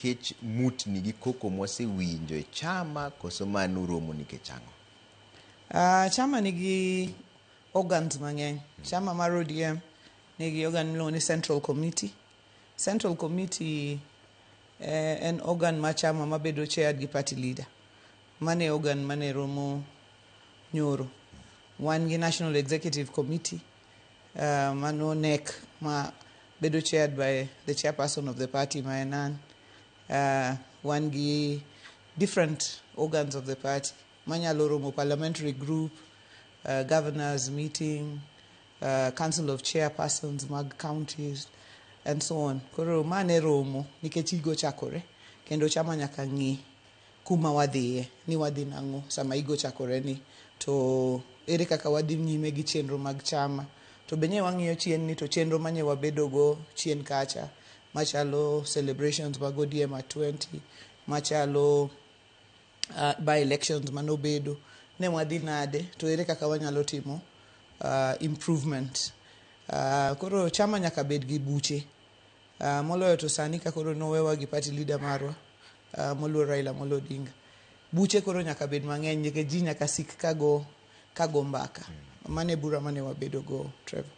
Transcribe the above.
kech mutni gi koko mwase winjo e chama koso manu romo nikech ang'o? Chama nigi organs mang'eny. Chama mar ODM nigi organ miluongo ni Central Committee. Central Committee en organ ma chama mabedo chaired gi party leader. Mane organ mane romo nyoro. Wan gi National Executive Committee, mano NEC, ma bedo chaired by the chairperson of the party, ma en an. Wan gi different organs of the party. Manyalo romo parliamentary group, governors meeting, council of chairpersons, mag counties, and so on. Koro mane romo nikech igo chakore kendo chama nyaka ng'i kuma wadhiye ni wadhi nang'o sama igo chakore ni to ere kaka wadhi nyime gi chenro mag chama to benye wang'iyo chien ni to chenro manye wabedo go chien kacha machalo celebrations mag ODM at 20 machalo by elections manobedo ne wadhi nade to ere kaka wanyalo timo improvement. Koro chama nyaka bed gi buche. Moloyo to sani ka koro nowewa gi party leader marwa moluor Raila Amolo Odinga. Buche koro nyaka bed mang'eny nikech ji nyaka sik kago mbaka. Mane bura mane wabedo go, Trevor.